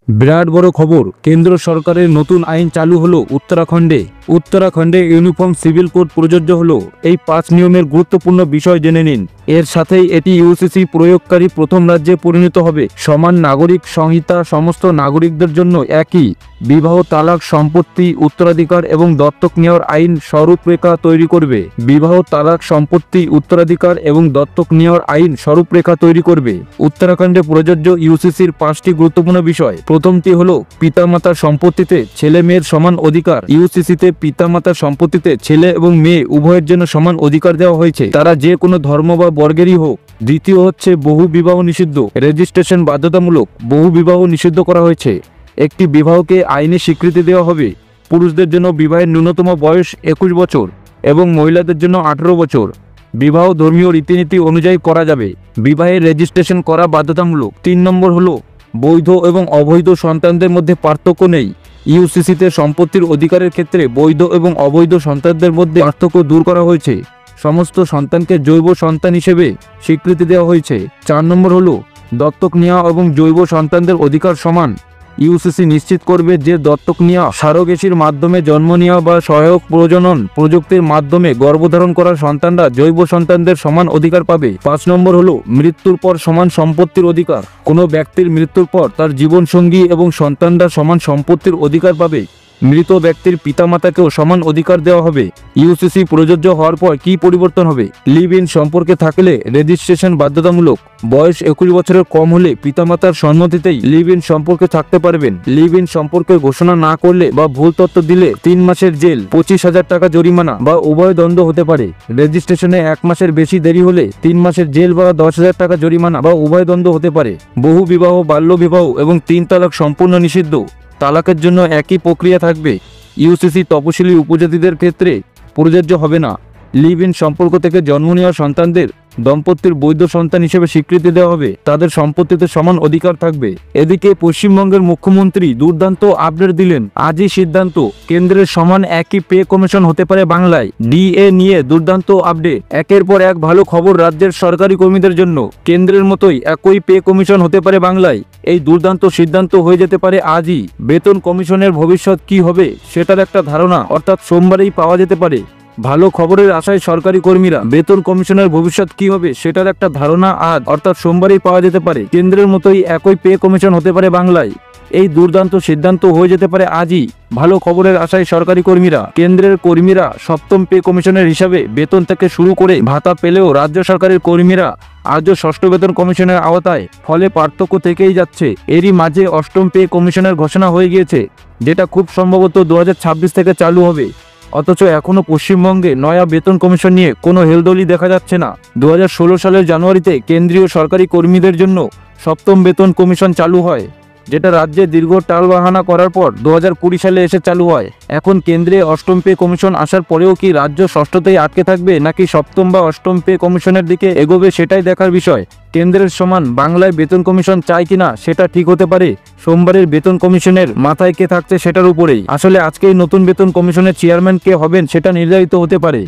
বিরাট বড় খবর, কেন্দ্র সরকারের নতুন আইন চালু হলো উত্তরাখণ্ডে ইউনিফর্ম সিভিল কোড প্রযোজ্য হলো। এই 5 নিয়মের গুরুত্বপূর্ণ বিষয় জেনে নিন। এর সাথেই এটি ইউসিসি প্রয়োগকারী প্রথম রাজ্যে পরিণত হবে। সমান নাগরিক সংহিতা সমস্ত নাগরিকদের জন্য একই। বিবাহ, তালাক, সম্পত্তি, উত্তরাধিকার এবং দত্তক নেওয়ার আইন স্বরূপরেখা তৈরি করবে। বিবাহ, তালাক, সম্পত্তি, উত্তরাধিকার এবং দত্তক নেওয়ার আইন স্বরূপরেখা তৈরি করবে। উত্তরাখণ্ডে প্রযোজ্য ইউসিসির 5টি গুরুত্বপূর্ণ বিষয়। প্রথমটি হলো পিতামাতার সম্পত্তিতে ছেলে মেয়ের সমান অধিকার। ইউসিসিতে পিতামাতার সম্পত্তিতে ছেলে এবং মেয়ে উভয়ের জন্য সমান অধিকার দেওয়া হয়েছে, তারা যে কোনো ধর্ম বা বর্গেরই হোক। দ্বিতীয় হচ্ছে বহু বিবাহ নিষিদ্ধ, রেজিস্ট্রেশন বাধ্যতামূলক। বহু বিবাহ নিষিদ্ধ করা হয়েছে। একটি বিবাহকে আইনি স্বীকৃতি দেওয়া হবে। পুরুষদের জন্য বিবাহের ন্যূনতম বয়স 21 বছর এবং মহিলাদের জন্য 18 বছর। বিবাহ ধর্মীয় রীতিনীতি অনুযায়ী করা যাবে। বিবাহের রেজিস্ট্রেশন করা বাধ্যতামূলক। 3 নম্বর হলো বৈধ এবং অবৈধ সন্তানদের মধ্যে পার্থক্য নেই। ইউসিসিতে সম্পত্তির অধিকারের ক্ষেত্রে বৈধ এবং অবৈধ সন্তানদের মধ্যে পার্থক্য দূর করা হয়েছে। সমস্ত সন্তানকে জৈব সন্তান হিসেবে স্বীকৃতি দেওয়া হয়েছে। 4 নম্বর হলো দত্তক নেওয়া এবং জৈব সন্তানদের অধিকার সমান। ইউসিসি নিশ্চিত করবে যে দত্তক নেওয়া, সারোগেসির মাধ্যমে জন্ম নেওয়া বা সহায়ক প্রজনন প্রযুক্তির মাধ্যমে গর্ভধারণ করা সন্তানরা জৈব সন্তানদের সমান অধিকার পাবে। 5 নম্বর হলো মৃত্যুর পর সমান সম্পত্তির অধিকার। কোনো ব্যক্তির মৃত্যুর পর তার জীবনসঙ্গী এবং সন্তানরা সমান সম্পত্তির অধিকার পাবে। মৃত ব্যক্তির পিতামাতাকেও সমান অধিকার দেওয়া হবে। ইউসিসি প্রযোজ্য হওয়ার পর কি পরিবর্তন হবে? লিভ ইন সম্পর্কে থাকলে রেজিস্ট্রেশন বাধ্যতামূলক। বয়স 21 বছরের কম হলে পিতামাতার সম্মতিতেই লিভ ইন সম্পর্কে থাকতে পারবেন। লিভ ইন সম্পর্কে ঘোষণা না করলে বা ভুল তথ্য দিলে 3 মাসের জেল, 25,000 টাকা জরিমানা বা উভয় দণ্ড হতে পারে। রেজিস্ট্রেশনে 1 মাসের বেশি দেরি হলে 3 মাসের জেল বা 10,000 টাকা জরিমানা বা উভয় দণ্ড হতে পারে। বহু বিবাহ, বাল্য বিবাহ এবং 3 তালাক সম্পূর্ণ নিষিদ্ধ। তালাকের জন্য একই প্রক্রিয়া থাকবে। ইউসিসি তপশিলি উপজাতিদের ক্ষেত্রে প্রযোজ্য হবে না। লিভ ইন সম্পর্ক থেকে জন্ম নেওয়া সন্তানদের দম্পতির বৈধ সন্তান হিসেবে স্বীকৃতি দেওয়া হবে। তাদের সম্পত্তিতে সমান অধিকার থাকবে। এদিকে পশ্চিমবঙ্গের মুখ্যমন্ত্রী দুর্দান্ত আপডেট দিলেন। আজই সিদ্ধান্ত, কেন্দ্রের সমান একই পে কমিশন হতে পারে বাংলায়। ডিএ নিয়ে দুর্দান্ত আপডেট। একের পর এক ভালো খবর রাজ্যের সরকারি কর্মীদের জন্য। কেন্দ্রের মতোই একই পে কমিশন হতে পারে বাংলায়। এই দুর্দান্ত সিদ্ধান্ত হয়ে যেতে পারে আজই। বেতন কমিশনের ভবিষ্যৎ কি হবে সেটার একটা ধারণা অর্থাৎ সোমবারেই পাওয়া যেতে পারে। ভালো খবরের আশায় সরকারি কর্মীরা। বেতন কমিশনের ভবিষ্যৎ কি হবে সেটার একটা ধারণা আজ অর্থাৎ সোমবারেই পাওয়া যেতে পারে। কেন্দ্রের মতোই একই পে কমিশন হতে পারে বাংলায়। এই দুর্দান্ত সিদ্ধান্ত হয়ে যেতে পারে আজই। ভালো খবরের আশায় সরকারি কর্মীরা। কেন্দ্রের কর্মীরা 7ম পে কমিশনের হিসাবে বেতন থেকে শুরু করে ভাতা পেলেও রাজ্য সরকারের কর্মীরা আজও 6ষ্ঠ বেতন কমিশনের আওতায়। ফলে পার্থক্য থেকেই যাচ্ছে। এরই মাঝে 8ম পে কমিশনের ঘোষণা হয়ে গিয়েছে, যেটা খুব সম্ভবত 2026 থেকে চালু হবে। অথচ এখনো পশ্চিমবঙ্গে নয়া বেতন কমিশন নিয়ে কোনো হেলদোলই দেখা যাচ্ছে না। 2016 সালের জানুয়ারিতে কেন্দ্রীয় সরকারি কর্মীদের জন্য 7ম বেতন কমিশন চালু হয়, যেটা রাজ্যে দীর্ঘ টালবাহানা করার পর 2020 সালে এসে চালু হয়। এখন কেন্দ্রে 8ম পে কমিশন আসার পরেও কি রাজ্য 6ষ্ঠতেই আটকে থাকবে নাকি 7ম বা 8ম পে কমিশনের দিকে এগোবে সেটাই দেখার বিষয়। কেন্দ্রের সমান বাংলায় বেতন কমিশন চায় কিনা সেটা ঠিক হতে পারে সোমবারের বেতন কমিশনের মাথায় কে থাকছে সেটার উপরেই। আসলে আজকেই নতুন বেতন কমিশনের চেয়ারম্যান কে হবেন সেটা নির্ধারিত হতে পারে।